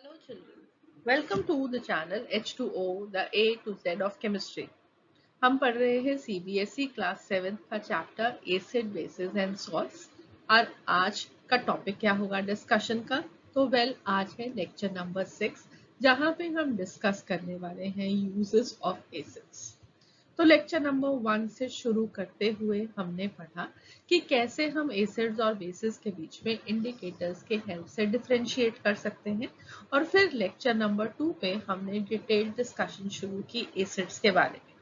Hello children, welcome to the channel H2O, the A to Z of chemistry. हम पढ़ रहे हैं CBSE class 7 का chapter acid basis and salts और आज का टॉपिक क्या होगा डिस्कशन का। तो आज है लेक्चर नंबर 6 जहां पे हम डिस्कस करने वाले हैं यूजेस ऑफ एसिड्स। तो लेक्चर नंबर 1 से शुरू करते हुए हमने पढ़ा कि कैसे हम एसिड्स और बेसिस के बीच में इंडिकेटर्स के हेल्प से डिफरेंशिएट कर सकते हैं और फिर लेक्चर नंबर 2 पे हमने डिटेल्ड डिस्कशन शुरू की एसिड्स के बारे में।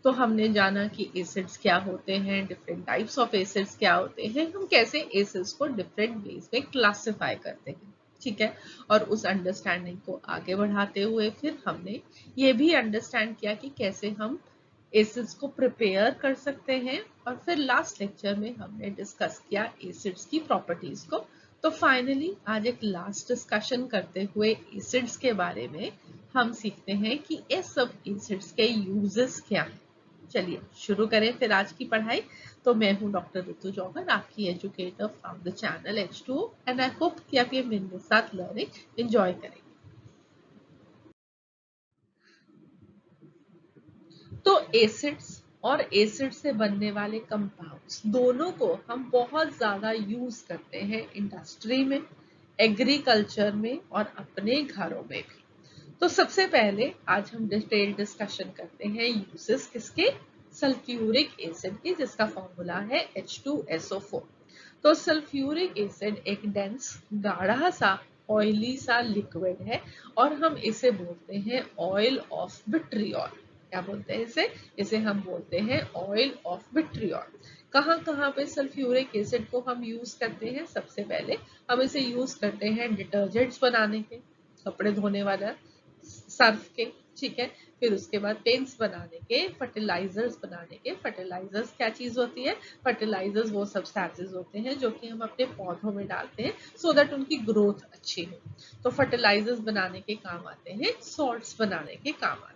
तो हमने जाना कि एसिड्स क्या होते हैं, डिफरेंट टाइप्स ऑफ एसिड्स क्या होते हैं, हम कैसे एसिड्स को डिफरेंट वेज में क्लासिफाई करते हैं, ठीक है। और उस अंडरस्टैंडिंग को आगे बढ़ाते हुए फिर हमने ये भी अंडरस्टैंड किया कि कैसे हम एसिड्स को प्रिपेयर कर सकते हैं और फिर लास्ट लेक्चर में हमने डिस्कस किया एसिड्स की प्रॉपर्टीज को। तो फाइनली आज एक लास्ट डिस्कशन करते हुए एसिड्स के बारे में हम सीखते हैं कि ये सब एसिड्स के यूजेस क्या हैं। चलिए शुरू करें फिर आज की पढ़ाई। तो मैं हूं डॉक्टर ऋतु जौहर, आपकी educator from the channel H2 and I hope कि आप ये मेरे साथ लर्निंग एंजॉय करेंगे। तो एसिड्स और एसिड से बनने वाले कंपाउंड्स दोनों को हम बहुत ज्यादा यूज करते हैं इंडस्ट्री में, एग्रीकल्चर में और अपने घरों में भी। तो सबसे पहले आज हम डिटेल डिस्कशन करते हैं यूजेस किसके, सल्फ्यूरिक एसिड की, जिसका फॉर्मूला है H2SO4। तो सल्फ्यूरिक एसिड एक डेंस गाढ़ा सा ऑयली सा लिक्विड है और हम इसे बोलते हैं ऑयल ऑफ विट्रियोल। क्या बोलते हैं इसे? इसे हम बोलते हैं ऑयल ऑफ विट्रियोल। कहाँ कहाँ पे सल्फ्यूरिक एसिड को हम यूज करते हैं? सबसे पहले हम इसे यूज करते हैं डिटर्जेंट्स बनाने के, कपड़े धोने वाला सर्फ के, ठीक है। फिर उसके बाद पेंट्स बनाने के, फर्टिलाइजर्स बनाने के। फर्टिलाइजर्स क्या चीज होती है? फर्टिलाइजर्स वो सब्सटेंसेस होते हैं जो कि हम अपने पौधों में डालते हैं सो दैट उनकी ग्रोथ अच्छी हो। तो फर्टिलाइजर्स बनाने के काम आते हैं, सॉल्ट्स बनाने के काम आते हैं।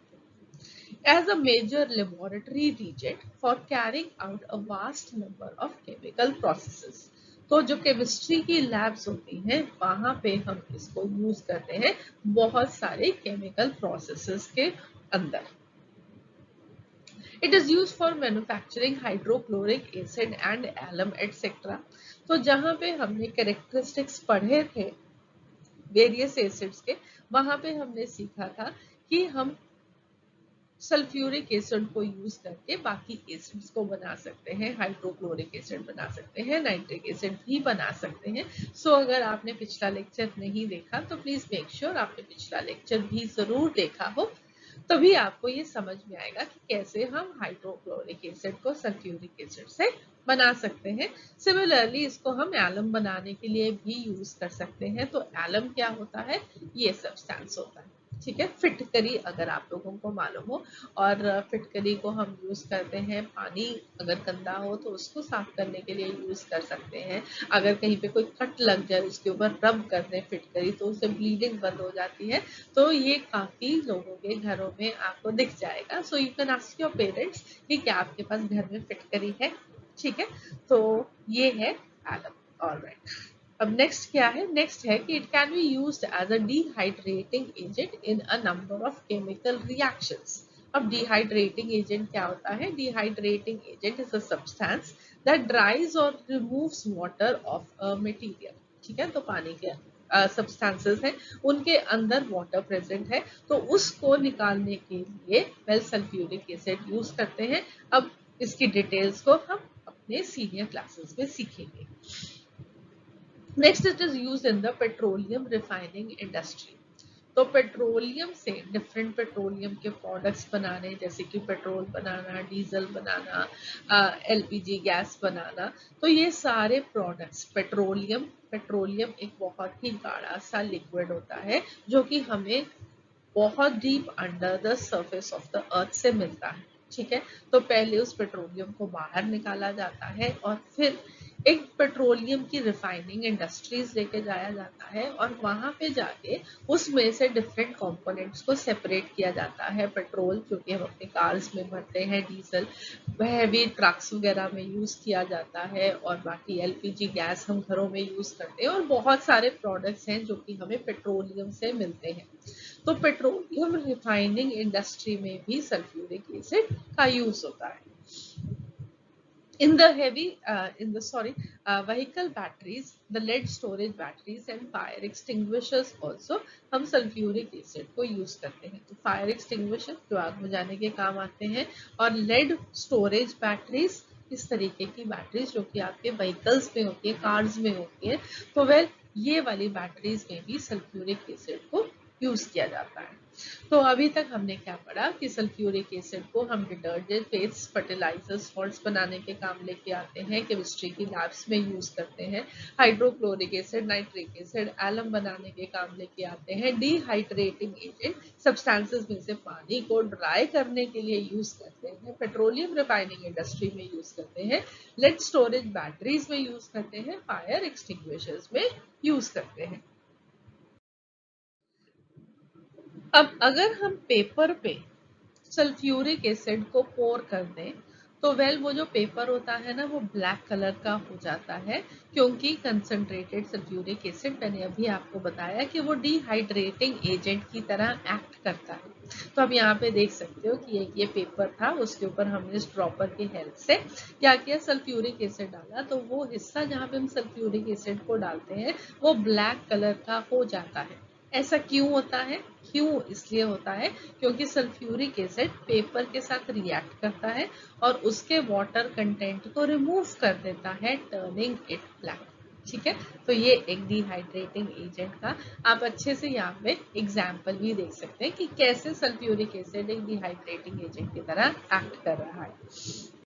As a major laboratory reagent for carrying out a vast number of chemical processes। तो जो केमिस्ट्री की लैब्स होती हैं वहां पे हम इसको यूज करते हैं बहुत सारे केमिकल प्रोसेसेस के अंदर। It is used for manufacturing hydrochloric acid and alum etc। तो जहां पे हमने कैरेक्टरिस्टिक्स पढ़े थे वेरियस एसिड्स के, वहां पे हमने सीखा था कि हम सल्फ्यूरिक एसिड को यूज करके बाकी एसिड्स को बना सकते हैं, हाइड्रोक्लोरिक एसिड बना सकते हैं, नाइट्रिक एसिड भी बना सकते हैं। सो अगर आपने पिछला लेक्चर नहीं देखा तो प्लीज मेक श्योर आपने पिछला लेक्चर भी जरूर देखा हो, तभी आपको ये समझ में आएगा कि कैसे हम हाइड्रोक्लोरिक एसिड को सल्फ्यूरिक एसिड से बना सकते हैं। सिमिलरली इसको हम एलम बनाने के लिए भी यूज कर सकते हैं। तो एलम क्या होता है? ये सब्सटेंस होता है, ठीक है। फिटकरी अगर आप लोगों को मालूम हो, और फिटकरी को हम यूज करते हैं, पानी अगर गंदा हो तो उसको साफ करने के लिए यूज कर सकते हैं। अगर कहीं पे कोई कट लग जाए उसके ऊपर रब कर दें फिटकरी तो उससे ब्लीडिंग बंद हो जाती है। तो ये काफी लोगों के घरों में आपको दिख जाएगा। So you can ask your parents कि क्या आपके पास घर में फिटकरी है, ठीक है। तो ये है एलम। ऑलराइट, अब नेक्स्ट क्या है? नेक्स्ट है कि it can be used as a dehydrating agent in a number of chemical reactions. अब डिहाइड्रेटिंग एजेंट क्या होता है? Dehydrating agent is a substance that dries और removes water of a material, ठीक है। तो पानी के सब्सटेंसेस हैं उनके अंदर वाटर प्रेजेंट है, तो उसको निकालने के लिए वेल सल्फ्यूरिक एसिड यूज करते हैं। अब इसकी डिटेल्स को हम अपने सीनियर क्लासेस में सीखेंगे। Next it is used in the petroleum refining industry. तो पेट्रोलियम से डिफरेंट पेट्रोलियम के प्रोडक्ट्स बनाने, जैसे कि पेट्रोल बनाना, डीजल बनाना, एलपीजी गैस बनाना, तो ये सारे प्रोडक्ट्स पेट्रोलियम पेट्रोलियम एक बहुत ही गाढ़ा सा लिक्विड होता है जो कि हमें बहुत deep under the surface of the earth से मिलता है, ठीक है। तो पहले उस पेट्रोलियम को बाहर निकाला जाता है और फिर एक पेट्रोलियम की रिफाइनिंग इंडस्ट्रीज लेके जाया जाता है और वहां पे जाके उसमें से डिफरेंट कंपोनेंट्स को सेपरेट किया जाता है। पेट्रोल जो कि हम अपने कार्स में भरते हैं, डीजल वह भी ट्रक्स वगैरह में यूज किया जाता है, और बाकी एलपीजी गैस हम घरों में यूज करते हैं, और बहुत सारे प्रोडक्ट्स हैं जो कि हमें पेट्रोलियम से मिलते हैं। तो पेट्रोलियम रिफाइनिंग इंडस्ट्री में भी सल्फ्यूरिक एसिड का यूज होता है। In the vehicle batteries, the lead storage batteries and fire extinguishers also हम सल्फ्यूरिक एसिड को यूज करते हैं। तो फायर एक्सटिंग्विशर जो आग बुझाने के काम आते हैं, और लेड स्टोरेज बैटरीज इस तरीके की बैटरीज जो कि आपके व्हीकल्स में होती है, कार्स में होती है, तो वेल ये वाली बैटरीज में भी सल्फ्यूरिक एसिड को यूज किया जाता है। तो अभी तक हमने क्या पढ़ा कि सल्फ्यूरिक एसिड को हम डिटर्जेंट, पेस्ट, फर्टिलाइजर्स, सॉल्ट्स बनाने के काम लेके आते हैं, केमिस्ट्री की लैब्स में यूज करते हैं। Hydrochloric acid, nitric acid alum बनाने के काम लेके आते हैं। डिहाइड्रेटिंग एजेंट सब्सटेंसेस में से पानी को ड्राई करने के लिए यूज करते हैं। पेट्रोलियम रिफाइनिंग इंडस्ट्री में यूज करते हैं। लेड स्टोरेज बैटरीज में यूज करते हैं। फायर एक्सटिंग्विशर्स में यूज करते हैं। अब अगर हम पेपर पे सल्फ्यूरिक एसिड को पोर कर दें, तो वेल वो जो पेपर होता है ना, वो ब्लैक कलर का हो जाता है, क्योंकि कंसंट्रेटेड सल्फ्यूरिक एसिड, मैंने अभी आपको बताया कि वो डिहाइड्रेटिंग एजेंट की तरह एक्ट करता है। तो अब यहाँ पे देख सकते हो कि ये पेपर था, उसके ऊपर हमने इस ड्रॉपर की हेल्प से क्या किया, सल्फ्यूरिक एसिड डाला, तो वो हिस्सा जहाँ पे हम सल्फ्यूरिक एसिड को डालते हैं वो ब्लैक कलर का हो जाता है। ऐसा क्यों होता है? क्यों इसलिए होता है क्योंकि सल्फ्यूरिक एसिड पेपर के साथ रिएक्ट करता है और उसके वाटर कंटेंट को रिमूव कर देता है, टर्निंग इट ब्लैक। ठीक है, तो ये एक डिहाइड्रेटिंग एजेंट का आप अच्छे से यहाँ पे एग्जाम्पल भी देख सकते हैं कि कैसे सल्फ्यूरिक एसिड एक डिहाइड्रेटिंग एजेंट की तरह एक्ट कर रहा है।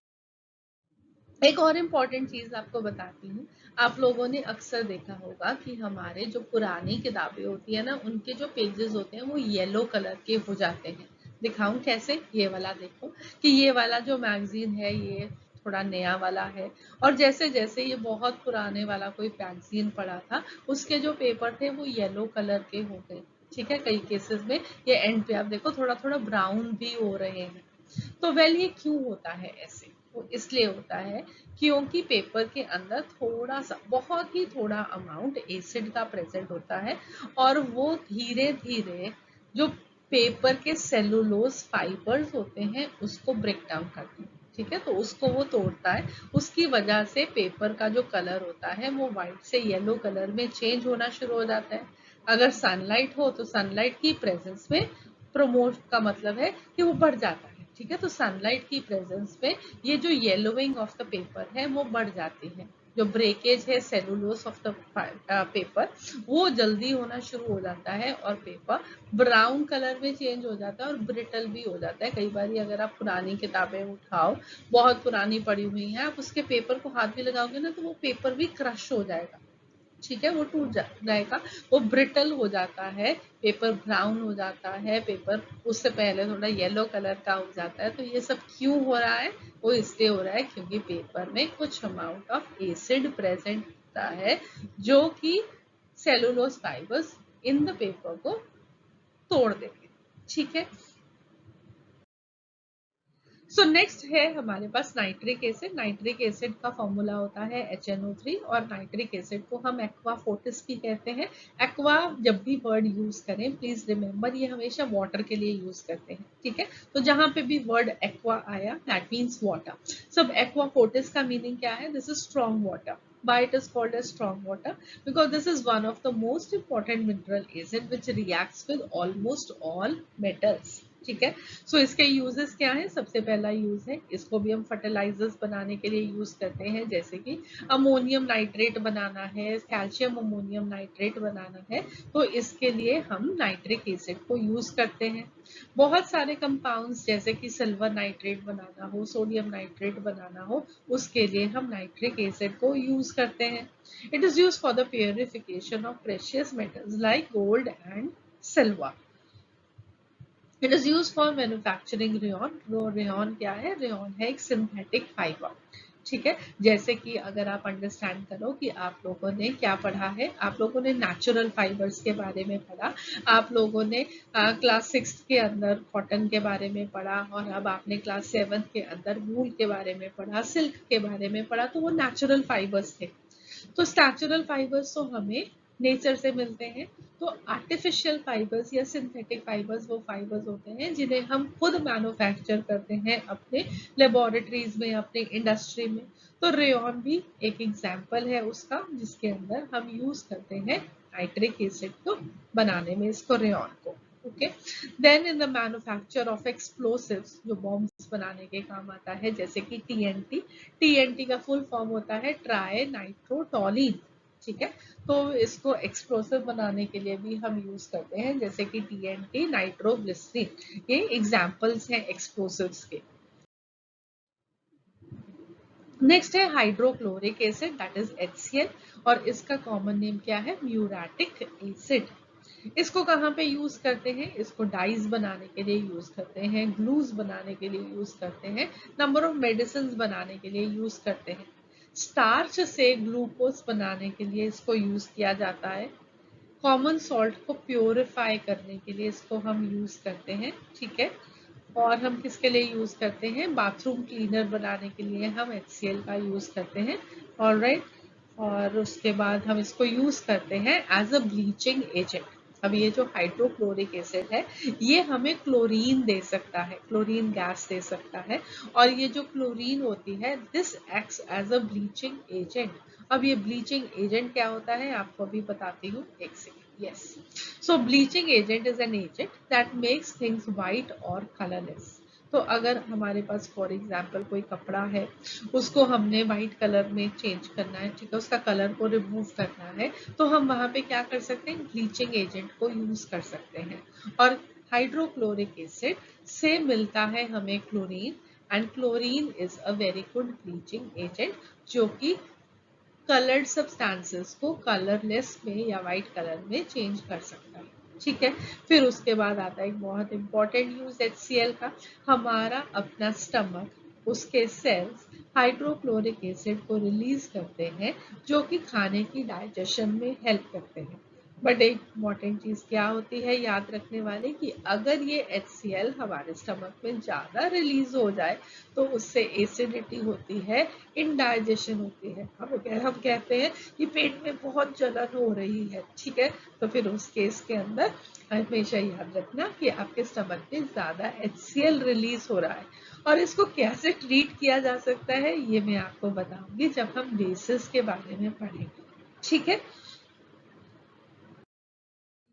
एक और इम्पॉर्टेंट चीज आपको बताती हूँ। आप लोगों ने अक्सर देखा होगा कि हमारे जो पुरानी किताबें होती है ना, उनके जो पेजेस होते हैं वो येलो कलर के हो जाते हैं। दिखाऊं कैसे? ये वाला देखो कि ये वाला जो मैगजीन है ये थोड़ा नया वाला है, और जैसे जैसे ये बहुत पुराने वाला कोई मैगजीन पड़ा था, उसके जो पेपर थे वो येलो कलर के हो गए। ठीक है, कई केसेस में ये एंड पे आप देखो थोड़ा थोड़ा ब्राउन भी हो रहे हैं। तो वेल ये क्यों होता है ऐसे? वो इसलिए होता है क्योंकि पेपर के अंदर थोड़ा सा, बहुत ही थोड़ा अमाउंट एसिड का प्रेजेंट होता है, और वो धीरे धीरे जो पेपर के सेलुलोज फाइबर्स होते हैं उसको ब्रेक डाउन करते हैं। ठीक है, तो उसको वो तोड़ता है, उसकी वजह से पेपर का जो कलर होता है वो व्हाइट से येलो कलर में चेंज होना शुरू हो जाता है। अगर सनलाइट हो तो सनलाइट की प्रेजेंस में प्रमोट का मतलब है कि वो बढ़ जाता है। ठीक है, तो सनलाइट की प्रेजेंस में ये जो येलोइंग ऑफ द पेपर है वो बढ़ जाती है। जो ब्रेकेज है सेलुलोस ऑफ द पेपर, वो जल्दी होना शुरू हो जाता है और पेपर ब्राउन कलर में चेंज हो जाता है और ब्रिटल भी हो जाता है। कई बार अगर आप पुरानी किताबें उठाओ, बहुत पुरानी पड़ी हुई हैं, आप उसके पेपर को हाथ भी लगाओगे ना तो वो पेपर भी क्रश हो जाएगा। ठीक है, वो टूट जाएगा, वो ब्रिटल हो जाता है, पेपर ब्राउन हो जाता है, पेपर उससे पहले थोड़ा येलो कलर का हो जाता है। तो ये सब क्यों हो रहा है? वो इसलिए हो रहा है क्योंकि पेपर में कुछ अमाउंट ऑफ एसिड प्रेजेंट होता है, जो कि cellulose fibres in the paper को तोड़ देंगे। ठीक है, सो नेक्स्ट है हमारे पास नाइट्रिक एसिड। नाइट्रिक एसिड का फॉर्मूला होता है HNO3, और नाइट्रिक एसिड को हम एक्वा फोर्टिस भी कहते हैं। एक्वा जब भी वर्ड यूज करें प्लीज रिमेंबर ये हमेशा वाटर के लिए यूज करते हैं। ठीक है, तो जहां पे भी वर्ड एक्वा आया दैट मीन्स वाटर। सब एक्वा फोर्टिस का मीनिंग क्या है? This is strong water. Why it is called as strong water? Because this is one of the most important mineral acid which reacts with almost all metals. ठीक है, सो इसके uses क्या है? सबसे पहला यूज है, इसको भी हम फर्टिलाइजर्स बनाने के लिए यूज करते हैं, जैसे कि अमोनियम नाइट्रेट बनाना है, कैल्शियम अमोनियम नाइट्रेट बनाना है, तो इसके लिए हम नाइट्रिक एसिड को यूज करते हैं। बहुत सारे कंपाउंड्स जैसे कि सिल्वर नाइट्रेट बनाना हो, सोडियम नाइट्रेट बनाना हो, उसके लिए हम नाइट्रिक एसिड को यूज करते हैं। It is use for the purification of precious metals like gold and silver. It is use for manufacturing rayon. Rayon क्या है? रेयन है एक सिंथेटिक फाइबर। ठीक है। जैसे कि अगर आप अंडरस्टैंड करो कि आप लोगों ने क्या पढ़ा है, आप लोगों ने नेचुरल फाइबर्स के बारे में पढ़ा, आप लोगों ने क्लास 6 के अंदर कॉटन के बारे में पढ़ा, और अब आपने क्लास 7 के अंदर वूल के बारे में पढ़ा, सिल्क के बारे में पढ़ा, तो वो नेचुरल फाइबर्स थे। तो नेचुरल फाइबर्स तो हमें नेचर से मिलते हैं। तो आर्टिफिशियल फाइबर्स या सिंथेटिक फाइबर्स वो फाइबर्स होते हैं जिन्हें हम खुद मैन्युफैक्चर करते हैं अपने लेबोरेटरीज में, अपने इंडस्ट्री में। तो रेयन भी एक एग्जाम्पल है उसका, जिसके अंदर हम यूज करते हैं नाइट्रिक एसिड को बनाने में, इसको रेयन को। Okay, then in the manufacture of explosives, जो बॉम्ब्स बनाने के काम आता है, जैसे कि टीएनटी। टीएनटी का फुल फॉर्म होता है ट्राई नाइट्रोटोलीन। ठीक है, तो इसको एक्सप्लोसिव बनाने के लिए भी हम यूज करते हैं, जैसे कि टीएनटी, नाइट्रोग्लिसरीन, ये एग्जाम्पल्स हैं एक्सप्लोसिव्स के। नेक्स्ट है hydrochloric acid, that is HCl, और इसका कॉमन नेम क्या है, म्यूरेटिक एसिड। इसको कहाँ पे यूज करते हैं, इसको डाइज बनाने के लिए यूज करते हैं, ग्लूज बनाने के लिए यूज करते हैं, नंबर ऑफ मेडिसिन बनाने के लिए यूज करते हैं, स्टार्च से ग्लूकोज बनाने के लिए इसको यूज किया जाता है, कॉमन सॉल्ट को प्योरीफाई करने के लिए इसको हम यूज करते हैं। ठीक है, और हम किसके लिए यूज करते हैं, बाथरूम क्लीनर बनाने के लिए हम HCl का यूज करते हैं। ऑलराइट, और उसके बाद हम इसको यूज करते हैं एज अ ब्लीचिंग एजेंट। अब ये जो हाइड्रोक्लोरिक एसिड है, ये हमें क्लोरीन दे सकता है, क्लोरीन गैस दे सकता है, और ये जो क्लोरीन होती है, this acts as a bleaching agent. अब ये ब्लीचिंग एजेंट क्या होता है आपको अभी बताती हूँ, एक second. Yes, so bleaching agent is an agent that makes things white or colorless. तो अगर हमारे पास फॉर एग्जाम्पल कोई कपड़ा है, उसको हमने व्हाइट कलर में चेंज करना है, ठीक है, उसका कलर को रिमूव करना है, तो हम वहां पे क्या कर सकते हैं, ब्लीचिंग एजेंट को यूज कर सकते हैं। और हाइड्रोक्लोरिक एसिड से मिलता है हमें chlorine, and chlorine is a very good bleaching agent, जो कि कलर्ड सब्सटेंसेस को कलरलेस में या वाइट कलर में चेंज कर सकता है। ठीक है, फिर उसके बाद आता है एक बहुत इंपॉर्टेंट यूज HCl का। हमारा अपना स्टमक, उसके सेल्स हाइड्रोक्लोरिक एसिड को रिलीज करते हैं, जो कि खाने की डाइजेशन में हेल्प करते हैं। बट एक इम्पॉर्टेंट चीज क्या होती है याद रखने वाले, कि अगर ये HCl हमारे स्टमक में ज्यादा रिलीज हो जाए, तो उससे एसिडिटी होती है, इनडाइजेशन होती है, हम कहते हैं कि पेट में बहुत जलन हो रही है। ठीक है, तो फिर उस केस के अंदर हमेशा याद रखना कि आपके स्टमक में ज्यादा HCl रिलीज हो रहा है। और इसको कैसे ट्रीट किया जा सकता है, ये मैं आपको बताऊंगी जब हम बेसिस के बारे में पढ़ेंगे। ठीक है,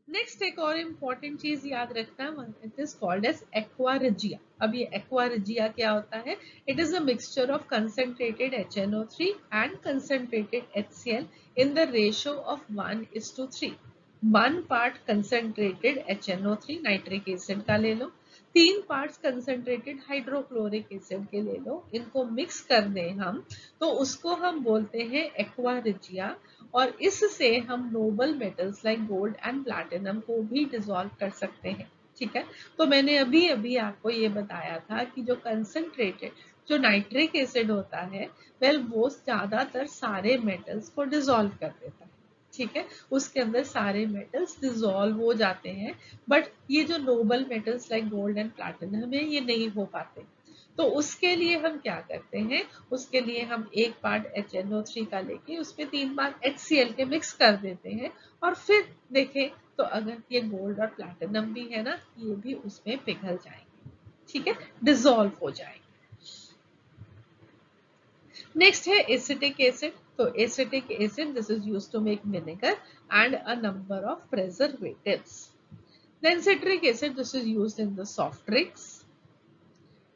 नेक्स्ट एक और इम्पॉर्टेंट चीज याद रखना, it is called as aqua regia. अब ये एक्वारिजिया क्या होता है, it is a mixture of concentrated HNO3 and concentrated HCl in the ratio of 1:3। 1 part concentrated HNO3 nitric acid का ले लो, 3 पार्ट्स कंसंट्रेटेड हाइड्रोक्लोरिक एसिड के ले लो, इनको मिक्स कर दें हम, तो उसको हम बोलते हैं एक्वारिजिया। और इससे हम noble metals like gold and platinum को भी डिसॉल्व कर सकते हैं। ठीक है, तो मैंने अभी अभी आपको ये बताया था कि जो कंसंट्रेटेड जो नाइट्रिक एसिड होता है, वेल वो ज्यादातर सारे मेटल्स को डिसॉल्व कर देता है। ठीक है, उसके अंदर सारे मेटल्स डिसॉल्व हो जाते हैं, बट ये जो noble metals like gold and platinum है, ये नहीं हो पाते। तो उसके लिए हम क्या करते हैं, उसके लिए हम 1 पार्ट HNO3 का लेके उसमें 3 पार्ट HCl के मिक्स कर देते हैं, और फिर देखें तो अगर ये गोल्ड और प्लैटिनम भी है ना, ये भी उसमें पिघल जाएंगे। ठीक है, डिसॉल्व हो जाएंगे। नेक्स्ट है एसिटिक एसिड। तो acetic acid, this is used to make vinegar and a number of preservatives. Then citric acid, this is used in the soft drinks.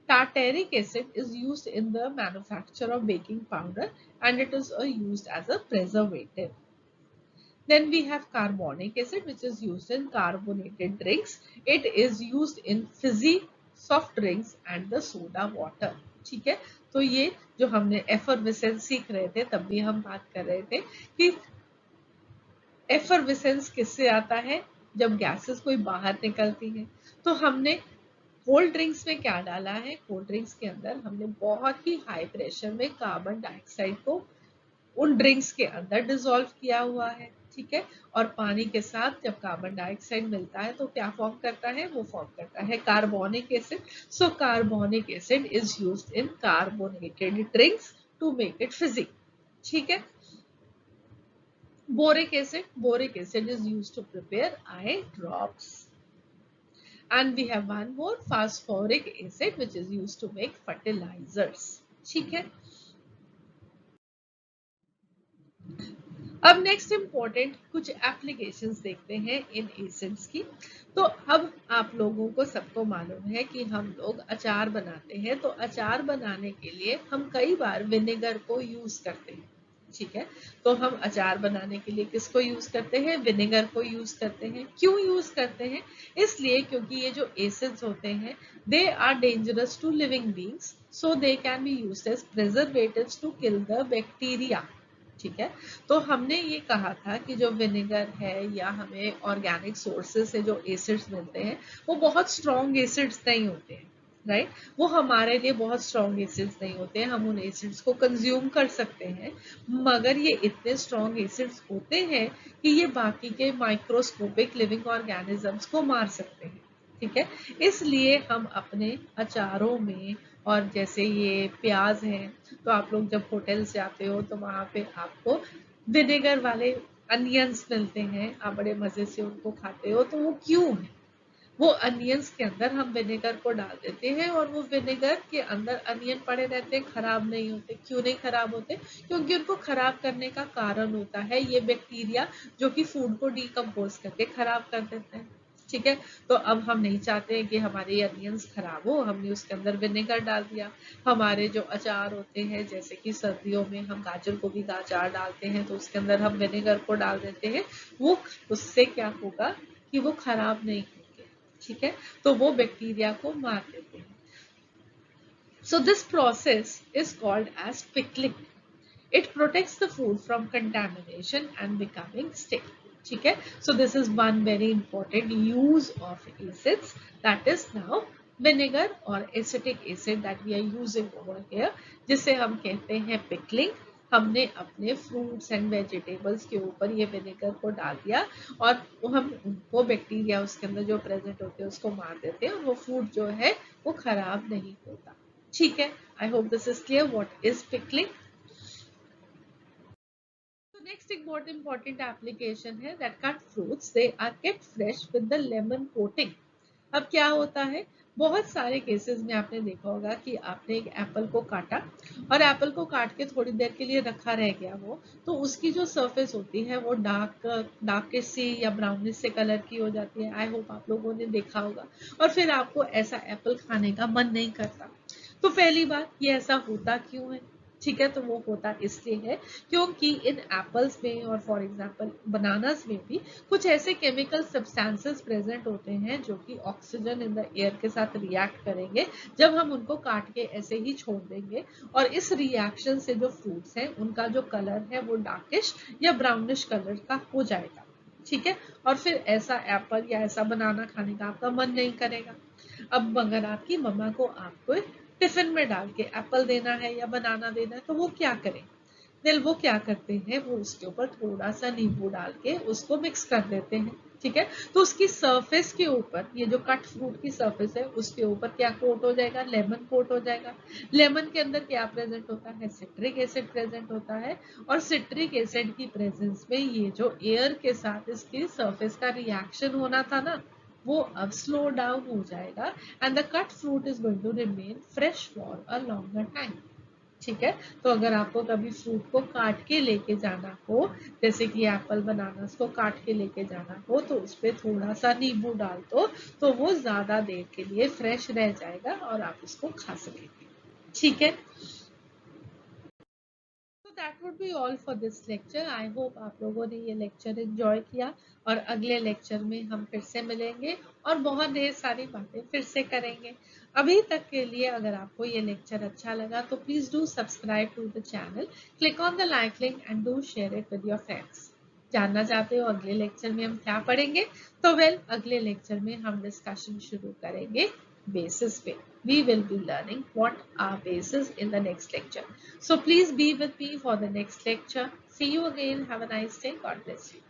Tartaric acid is used in the manufacture of baking powder, and it is used as a preservative. Then we have carbonic acid, which is used in carbonated drinks. It is used in fizzy soft drinks and the soda water. ठीक है, तो ये जो हमने एफरविसेंस सीख रहे थे, तब भी हम बात कर रहे थे कि एफरविसेंस किससे आता है, जब गैसेस कोई बाहर निकलती हैं। तो हमने कोल्ड ड्रिंक्स में क्या डाला है, कोल्ड ड्रिंक्स के अंदर हमने बहुत ही हाई प्रेशर में कार्बन डाइऑक्साइड को उन ड्रिंक्स के अंदर डिसॉल्व किया हुआ है, ठीक है। और पानी के साथ जब कार्बन डाइऑक्साइड मिलता है तो क्या फॉर्म करता है, वो फॉर्म करता है carbonic acid. So carbonic acid is used in carbonated drinks to make it fizzy, ठीक है। boric acid is used to prepare eye drops. And we have one more, phosphoric acid, which is used to make fertilizers, ठीक है। अब next important कुछ applications देखते हैं इन acids की। तो अब आप लोगों को सबको मालूम है कि हम लोग अचार बनाते हैं, तो अचार बनाने के लिए हम कई बार विनेगर को यूज करते हैं, ठीक है। तो हम अचार बनाने के लिए किसको यूज करते हैं, विनेगर को यूज करते हैं। क्यों यूज करते हैं, इसलिए क्योंकि ये जो एसिड्स होते हैं they are dangerous to living beings, so they can be used as preservatives to kill the bacteria, ठीक है। तो हमने ये कहा था कि जो विनेगर है या हमें ऑर्गेनिक सोर्सेज से जो एसिड्स मिलते हैं वो बहुत स्ट्रॉन्ग एसिड्स नहीं होते हैं, राइट। वो हमारे लिए बहुत स्ट्रॉन्ग एसिड्स नहीं होते हैं, हम उन एसिड्स को कंज्यूम कर सकते हैं, मगर ये इतने स्ट्रॉन्ग एसिड्स होते हैं कि ये बाकी के माइक्रोस्कोपिक लिविंग ऑर्गेनिजम्स को मार सकते हैं, ठीक है। इसलिए हम अपने अचारों में, और जैसे ये प्याज है, तो आप लोग जब होटल से आते हो तो वहां पे आपको विनेगर वाले अनियंस मिलते हैं, आप बड़े मजे से उनको खाते हो। तो वो क्यों है, वो अनियंस के अंदर हम विनेगर को डाल देते हैं और वो विनेगर के अंदर अनियन पड़े रहते हैं, खराब नहीं होते। क्यों नहीं खराब होते, क्योंकि उनको खराब करने का कारण होता है ये बैक्टीरिया जो कि फूड को डिकम्पोज करके खराब कर देते हैं, ठीक है। तो अब हम नहीं चाहते हैं कि हमारे अनियंस खराब हो, हमने उसके अंदर विनेगर डाल दिया। हमारे जो अचार होते हैं, जैसे कि सर्दियों में हम गाजर गोभी का अचार डालते हैं तो उसके अंदर हम विनेगर को डाल देते हैं, वो उससे क्या होगा कि वो खराब नहीं होंगे, ठीक है। तो वो बैक्टीरिया को मार देते हैं। So this process is called as pickling. It protects the food from contamination and becoming stale, ठीक है। So this is one very important use of acids, that is now vinegar or acetic acid that we are using over here, जिसे हम कहते हैं pickling। हमने अपने fruits and vegetables के ऊपर ये विनेगर को डाल दिया और हम वो बैक्टीरिया उसके अंदर जो प्रेजेंट होते हैं उसको मार देते हैं और वो फूड जो है वो खराब नहीं होता, ठीक है। I hope this is clear what is pickling. Next एक बहुत इंपॉर्टेंट एप्लीकेशन है that cut fruits they are kept fresh with the lemon coating. अब क्या होता है, बहुत सारे केसेस में आपने देखा होगा कि आपने एक एप्पल को काटा और एप्पल को काट के थोड़ी देर के लिए रखा रह गया वो, तो उसकी जो सरफेस होती है वो डार्किश सी या ब्राउनिश से कलर की हो जाती है। आई होप आप लोगों ने देखा होगा, और फिर आपको ऐसा एप्पल खाने का मन नहीं करता। तो पहली बात, ये ऐसा होता क्यों है, ठीक है। तो वो होता इसलिए है क्योंकि इन एप्पल्स में और फॉर एग्जांपल बनानास में भी कुछ ऐसे केमिकल सब्सटेंसेस प्रेजेंट होते हैं जो कि ऑक्सीजन इन द एयर के साथ रिएक्ट करेंगे जब हम उनको काट के ऐसे ही छोड़ देंगे, और इस रिएक्शन से जो फ्रूट्स हैं उनका जो कलर है वो डार्किश या ब्राउनिश कलर का हो जाएगा, ठीक है। और फिर ऐसा एप्पल या ऐसा बनाना खाने का आपका मन नहीं करेगा। अब अगर आपकी मम्मा को आपको टिफिन में डाल के एप्पल देना है या बनाना देना है तो वो क्या करें, दिल वो क्या करते हैं, वो उसके ऊपर थोड़ा सा नींबू डाल के उसको मिक्स कर देते हैं, ठीक है। तो उसकी सरफेस के ऊपर, ये जो कट फ्रूट की सरफेस है उसके ऊपर क्या कोट हो जाएगा, लेमन कोट हो जाएगा। लेमन के अंदर क्या प्रेजेंट होता है, सिट्रिक एसिड प्रेजेंट होता है, और सिट्रिक एसिड की प्रेजेंस में ये जो एयर के साथ इसकी सरफेस का रिएक्शन होना था ना, वो अब स्लो डाउन हो जाएगा and the cut fruit is going to remain fresh for a longer time, ठीक है। तो अगर आपको कभी फ्रूट को काट के लेके जाना हो, जैसे कि एप्पल बनानास को काट के लेके जाना हो, तो उस पर थोड़ा सा नींबू डाल दो तो वो ज्यादा देर के लिए फ्रेश रह जाएगा और आप उसको खा सकेंगे, ठीक है। That would be all for this lecture. I hope आप लोगों ने ये लेक्चर एंजॉय किया, और अगले लेक्चर में हम फिर से मिलेंगे और बहुत ढेर सारी बातें फिर से करेंगे। अभी तक के लिए अगर आपको ये लेक्चर अच्छा लगा तो please do subscribe to the channel, click on the like link and do share it with your friends. जानना चाहते हो अगले लेक्चर में हम क्या पढ़ेंगे, तो अगले लेक्चर में हम डिस्कशन शुरू करेंगे basis पे. We will be learning what are bases in the next lecture. So please be with me for the next lecture. See you again. Have a nice day. God bless you.